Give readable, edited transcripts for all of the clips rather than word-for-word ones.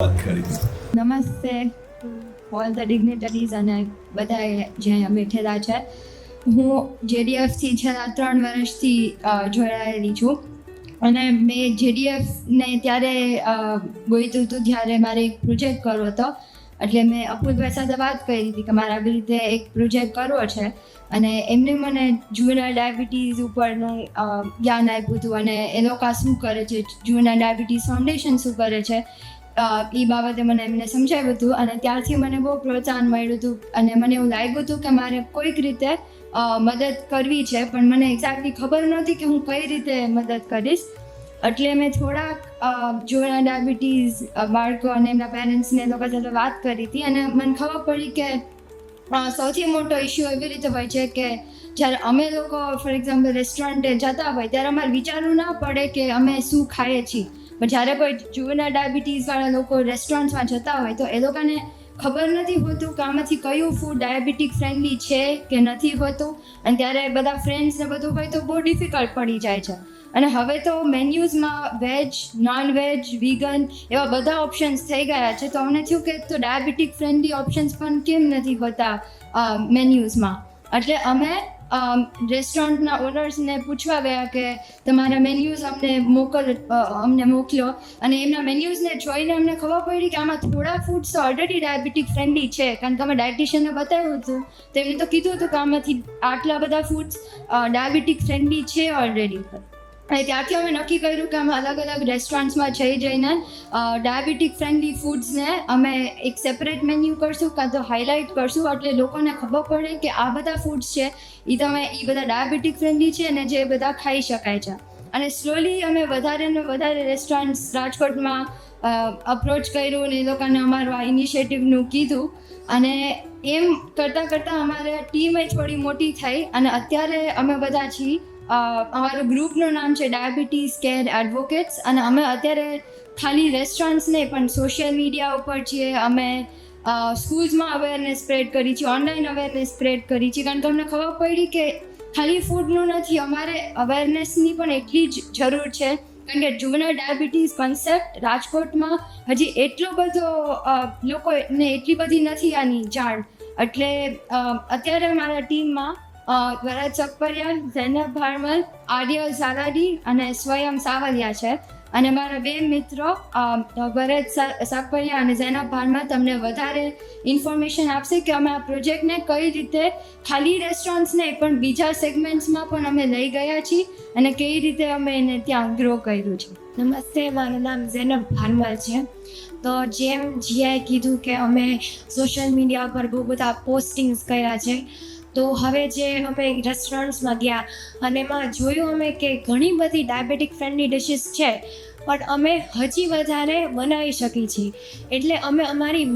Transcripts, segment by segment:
નમસ્તે all the ડિગ્નેટરીઝ અને બધા જે અહીંયા બેઠેલા છે. હું જેડીએફથી છેલ્લા 3 વર્ષથી જોડાયેલી છું અને મેં જેડીએફને ત્યારે ગોઈતું હતું જ્યારે મારે એક પ્રોજેક્ટ કરવો હતો. એટલે મેં અપુલભાઈ સાથે વાત કરી હતી કે મારે આવી રીતે એક પ્રોજેક્ટ કરવો છે અને એમને મને જુવેનાઇલ ડાયાબિટીસ ઉપરનું જ્ઞાન આપ્યું હતું અને એ લોકો શું કરે છે, જુવેનાઇલ ડાયાબિટીસ ફાઉન્ડેશન શું કરે છે એ બાબતે મને એમને સમજાવ્યું હતું અને ત્યારથી મને બહુ પ્રોત્સાહન મળ્યું હતું અને મને એવું લાગ્યું હતું કે મારે કોઈક રીતે મદદ કરવી છે, પણ મને એક્ઝેક્ટલી ખબર નહોતી કે હું કઈ રીતે મદદ કરીશ. એટલે મેં થોડાક જુવેનાઇલ ડાયાબિટીસ બાળકો અને એમના પેરેન્ટ્સને એ લોકો સાથે વાત કરી હતી અને મને ખબર પડી કે સૌથી મોટો ઇશ્યુ એવી રીતે હોય છે કે જ્યારે અમે લોકો ફોર એક્ઝામ્પલ રેસ્ટોરન્ટે જતા હોય ત્યારે અમારે વિચારવું ના પડે કે અમે શું ખાઈએ છીએ, પણ જ્યારે કોઈ જુવેનાઇલ ડાયાબિટીસવાળા લોકો રેસ્ટોરન્ટ્સમાં જતા હોય તો એ લોકોને ખબર નથી હોતું કે આમાંથી કયું ફૂડ ડાયાબિટીક ફ્રેન્ડલી છે કે નથી હોતું, અને ત્યારે બધા ફ્રેન્ડ્સને બધું હોય તો બહુ ડિફિકલ્ટ પડી જાય છે. અને હવે તો મેન્યુઝમાં વેજ, નોન વેજ, વિગન એવા બધા ઓપ્શન્સ થઈ ગયા છે, તો અમને થયું કે તો ડાયાબિટીક ફ્રેન્ડલી ઓપ્શન્સ પણ કેમ નથી હોતા મેન્યુઝમાં. એટલે અમે રેસ્ટોરન્ટના ઓનર્સને પૂછવા ગયા કે તમારા મેન્યુઝ અમને મોકલો, અને એમના મેન્યુઝને જોઈને અમને ખબર પડી કે આમાં થોડા ફૂડ્સ તો ઓલરેડી ડાયાબિટીક ફ્રેન્ડલી છે, કારણ કે અમે ડાયટિશિયનને બતાવ્યું હતું તો એમને તો કીધું હતું કે આમાંથી આટલા બધા ફૂડ્સ ડાયાબિટીક ફ્રેન્ડલી છે ઓલરેડી. અને ત્યારથી અમે નક્કી કર્યું કે અમે અલગ અલગ રેસ્ટોરન્ટ્સમાં જઈને ડાયાબિટીક ફ્રેન્ડલી ફૂડ્સને અમે એક સેપરેટ મેન્યુ કરશું કાં તો હાઇલાઇટ કરશું, એટલે લોકોને ખબર પડે કે આ બધા ફૂડ્સ છે એ બધા ડાયાબિટીક ફ્રેન્ડલી છે અને જે બધા ખાઈ શકાય છે. અને સ્લોલી અમે વધારે ને વધારે રેસ્ટોરન્ટ્સ રાજકોટમાં અપ્રોચ કર્યું અને એ લોકોને અમારું આ ઇનિશિયેટિવનું કીધું, અને એમ કરતાં કરતાં અમારે ટીમ થોડી મોટી થઈ અને અત્યારે અમે બધા છીએ. અમારું ગ્રુપનું નામ છે ડાયાબિટીસ કેર એડવોકેટ્સ, અને અમે અત્યારે ખાલી રેસ્ટોરન્ટ્સ નહીં પણ સોશિયલ મીડિયા ઉપર છીએ, અમે સ્કૂલ્સમાં અવેરનેસ સ્પ્રેડ કરી છે, ઓનલાઈન અવેરનેસ સ્પ્રેડ કરી છે, કારણ કે અમને ખબર પડી કે ખાલી ફૂડનું નથી, અમારે અવેરનેસની પણ એટલી જ જરૂર છે, કારણ કે જુવેનાઇલ ડાયાબિટીસ કોન્સેપ્ટ રાજકોટમાં હજી એટલો બધો લોકોને એટલી બધી નથી આની જાણ. એટલે અત્યારે મારા ટીમમાં વરદ સકપરિયા, ઝૈનબ ભારમલ, આર્ય ઝાલાડી અને સ્વયં સાવલિયા છે, અને મારા બે મિત્રો વરદ સકપરિયા અને ઝૈનબ ભારમલ તમને વધારે ઇન્ફોર્મેશન આપશે કે અમે આ પ્રોજેક્ટને કઈ રીતે ખાલી રેસ્ટોરન્ટ્સ નહીં પણ બીજા સેગમેન્ટ્સમાં પણ અમે લઈ ગયા છીએ અને કઈ રીતે અમે એને ત્યાં ગ્રો કર્યું છે. નમસ્તે, મારું નામ ઝૈનબ ભારમલ છે. તો જેમ જીઆઈ કીધું કે અમે સોશિયલ મીડિયા પર બહુ બધા પોસ્ટિંગ્સ કર્યા છે, તો હવે જે અમે રેસ્ટોરન્ટ્સમાં ગયા અને એમાં જોયું અમે કે ઘણી બધી ડાયાબિટીક ફ્રેન્ડલી ડિશિસ છે, પણ અમે હજી વધારે બનાવી શકીએ છીએ. એટલે અમે અમારી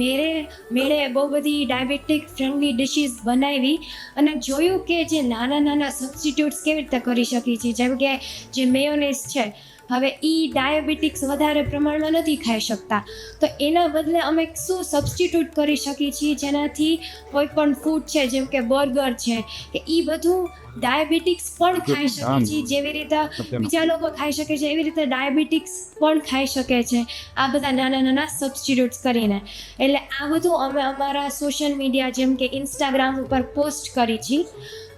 મેળે બહુ બધી ડાયાબિટીક ફ્રેન્ડલી ડિશિસ બનાવી અને જોયું કે જે નાના નાના સબસ્ટિટ્યૂટ્સ કેવી રીતે કરી શકીએ છીએ, જેમ કે જે મેયોનેઝ છે, હવે એ ડાયાબિટીક્સ વધારે પ્રમાણમાં નથી ખાઈ શકતા, તો એના બદલે અમે શું સબસ્ટિટ્યૂટ કરી શકીએ છીએ જેનાથી કોઈ પણ ફૂડ છે જેમ કે બર્ગર છે કે એ બધું ડાયાબિટીક્સ પણ ખાઈ શકે છે, જેવી રીતે બીજા લોકો ખાઈ શકે છે એવી રીતે ડાયાબિટીક્સ પણ ખાઈ શકે છે આ બધા નાના નાના સબસ્ટિટ્યૂટ્સ કરીને. એટલે આ બધું અમે અમારા સોશિયલ મીડિયા જેમ કે ઇન્સ્ટાગ્રામ ઉપર પોસ્ટ કરી છે,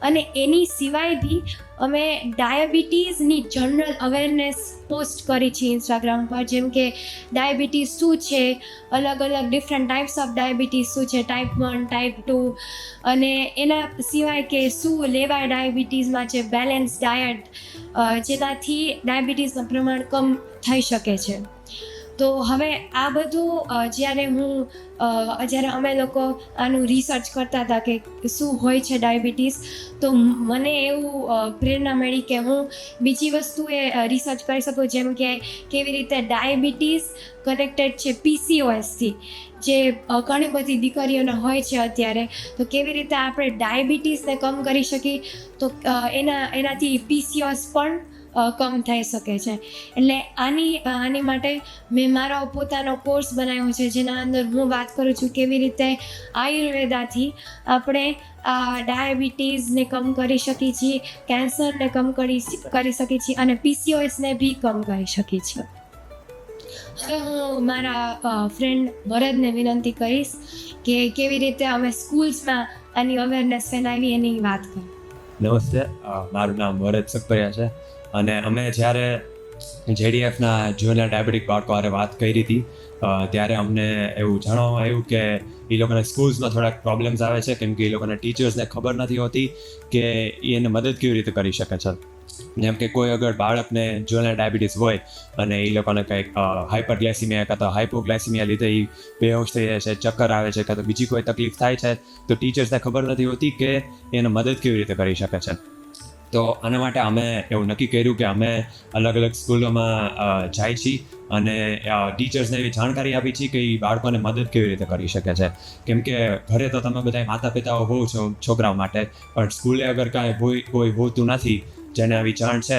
અને એની સિવાય બી અમે ડાયાબિટીસની જનરલ અવેરનેસ પોસ્ટ કરી છે ઇન્સ્ટાગ્રામ પર, જેમ કે ડાયાબિટીસ શું છે, અલગ અલગ ડિફરન્ટ ટાઈપ્સ ઓફ ડાયાબિટીસ શું છે, ટાઈપ 1, ટાઈપ 2, અને એના સિવાય કે શું લેવાય ડાયાબિટીસમાં છે બેલેન્સ ડાયટ, જેનાથી ડાયાબિટીસનું પ્રમાણ કમ થઈ શકે છે. તો હવે આ બધું જ્યારે અમે લોકો આનું રિસર્ચ કરતા હતા કે શું હોય છે ડાયાબિટીસ, તો મને એવું પ્રેરણા મળી કે હું બીજી વસ્તુએ રિસર્ચ કરી શકું, જેમ કે કેવી રીતે ડાયાબિટીસ કનેક્ટેડ છે PCOSથી, જે ઘણી બધી દીકરીઓને હોય છે અત્યારે, તો કેવી રીતે આપણે ડાયાબિટીસને કમ કરી શકીએ, તો એનાથી PCOS પણ કમ થઈ શકે છે. એટલે આની માટે મેં મારો પોતાનો કોર્સ બનાવ્યો છે, જેના અંદર હું વાત કરું છું કેવી રીતે આયુર્વેદાથી આપણે ડાયાબિટીસને કમ કરી શકીએ છીએ, કેન્સરને કમ કરી શકીએ છીએ અને PCOSને બી કમ કરી શકીએ છીએ. હવે હું મારા ફ્રેન્ડ ભરતને વિનંતી કરીશ કે કેવી રીતે અમે સ્કૂલ્સમાં આની અવેરનેસ ફેલાવી એની વાત કરીએ. નમસ્તે, મારું નામ ભરત સકપરિયા છે અને અમે જ્યારે JDFના જુનિયર ડાયાબિટીક બાળકો હારે વાત કરી હતી ત્યારે અમને એવું જાણવામાં આવ્યું કે એ લોકોને સ્કૂલ્સમાં થોડાક પ્રોબ્લેમ્સ આવે છે કેમ કે એ લોકોના ટીચર્સને ખબર નથી હોતી કે એને મદદ કેવી રીતે કરી શકે છે. જેમ કે કોઈ અગર બાળકને જુનિયર ડાયાબિટીસ હોય અને એ લોકોને કંઈક હાઇપરગ્લાઇસીમિયા કાં તો હાઇપોગ્લાઇસીમિયા લીધે એ બેહોશ થઈ જાય છે, ચક્કર આવે છે કાં તો બીજી કોઈ તકલીફ થાય છે તો ટીચર્સને ખબર નથી હોતી કે એને મદદ કેવી રીતે કરી શકે છે. તો આના માટે અમે એવું નક્કી કર્યું કે અમે અલગ અલગ સ્કૂલોમાં જાય છીએ અને ટીચર્સને એવી જાણકારી આપી છીએ કે એ બાળકોને મદદ કેવી રીતે કરી શકે છે. કેમ કે ઘરે તો તમે બધા માતા પિતાઓ હોવ છો છોકરાઓ માટે, પણ સ્કૂલે અગર કાંઈ કોઈ હોતું નથી જેને આવી જાણ છે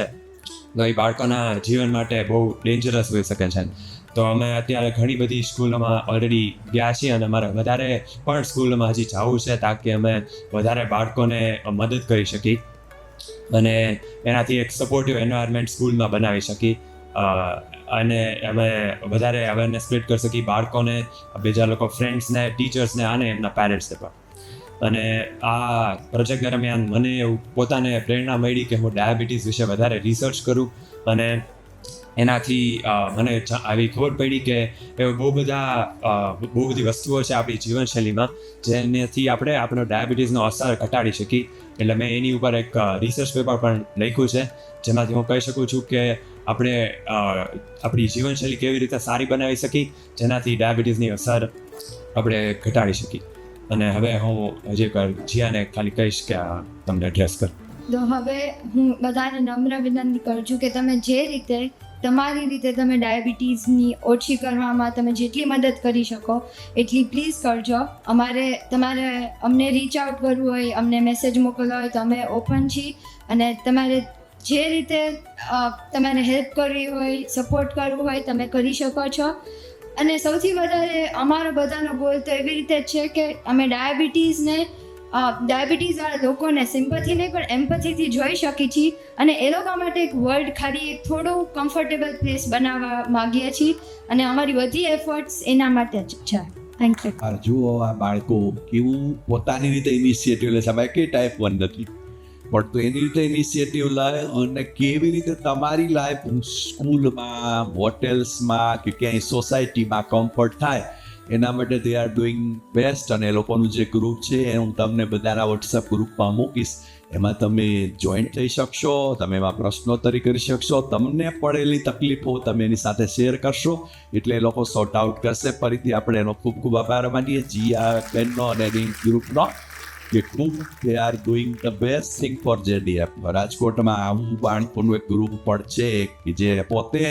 તો એ બાળકોના જીવન માટે બહુ ડેન્જરસ હોઈ શકે છે. તો અમે અત્યારે ઘણી બધી સ્કૂલોમાં ઓલરેડી ગયા છીએ અને અમારે વધારે પણ સ્કૂલોમાં હજી જવું છે તાકી અમે વધારે બાળકોને મદદ કરી શકીએ અને એનાથી એક સપોર્ટિવ એન્વાયરમેન્ટ સ્કૂલમાં બનાવી શકી અને અમે વધારે અવેરનેસ સ્પ્રેડ કરી શકીએ બાળકોને, બીજા લોકો, ફ્રેન્ડ્સને, ટીચર્સને અને એમના પેરેન્ટ્સને પણ. અને આ પ્રોજેક્ટ દરમિયાન મને એવું પોતાને પ્રેરણા મળી કે હું ડાયાબિટીસ વિશે વધારે રિસર્ચ કરું અને એનાથી મને આવી ખબર પડી કે એવા બહુ બધી વસ્તુઓ છે આપણી જીવનશૈલીમાં જેનાથી આપણે આપણો ડાયાબિટીસનો અસર ઘટાડી શકીએ. એટલે મેં એની ઉપર એક રિસર્ચ પેપર પણ લખ્યું છે જેમાંથી હું કહી શકું છું કે આપણે આપણી જીવનશૈલી કેવી રીતે સારી બનાવી શકીએ જેનાથી ડાયાબિટીસની અસર આપણે ઘટાડી શકીએ. અને હવે હું હજી જીયાને ખાલી કહીશ કે તમને એડ્રેસ કર. તો હવે હું બધાને નમ્ર વિનંતી કરું છું કે તમે જે રીતે તમારી રીતે તમે ડાયાબિટીસની ઓછી કરવામાં તમે જેટલી મદદ કરી શકો એટલી પ્લીઝ કરજો. તમારે અમને રીચ આઉટ કરવું હોય, અમને મેસેજ મોકલવા હોય તો અમે ઓપન છીએ અને તમારે જે રીતે તમારે હેલ્પ કરવી હોય, સપોર્ટ કરવું હોય તમે કરી શકો છો. અને સૌથી વધારે અમારો બધાનો ગોલ તો એવી રીતે જ છે કે અમે ડાયાબિટીસવાળા લોકોને સિમ્પથી નહીં પણ એમ્પથીથી જોઈ શકીએ છીએ અને એ લોકો માટે એક વર્લ્ડ ખાલી એક થોડું કમ્ફર્ટેબલ પ્લેસ બનાવવા માગીએ છીએ અને અમારી બધી એફર્ટ્સ એના માટે જ છે. Thank you. જુઓ આ બાળકો કેવું પોતાની રીતે ઇનિશિયેટિવ લે છે. અમે કે ટાઈપ 1 નથી પણ તો એની રીતે ઇનિશિયેટિવ લે અને કેવી રીતે તમારી લાઈફ સ્કૂલમાં, હોટેલ્સમાં કે ક્યાંય સોસાયટીમાં કમ્ફર્ટ થાય એના માટે દે આર ડુઈંગ બેસ્ટ. અને એ લોકોનું જે ગ્રુપ છે એ હું તમને બધાના વોટ્સઅપ ગ્રુપમાં મૂકીશ. એમાં તમે જોઈન્ટ થઈ શકશો, તમે એમાં પ્રશ્નોત્તરી કરી શકશો, તમને પડેલી તકલીફો તમે એની સાથે શેર કરશો એટલે એ લોકો સોર્ટ આઉટ કરશે. ફરીથી આપણે એનો ખૂબ ખૂબ આભાર માનીએ જીયા બેનનો અને એની ગ્રુપનો કે ખૂબ they are doing the best thing for JDF. રાજકોટમાં આવું બાળકોનું એક ગ્રુપ પણ છે કે જે પોતે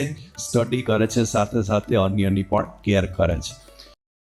સ્ટડી કરે છે સાથે સાથે અન્યની પણ કેર કરે છે.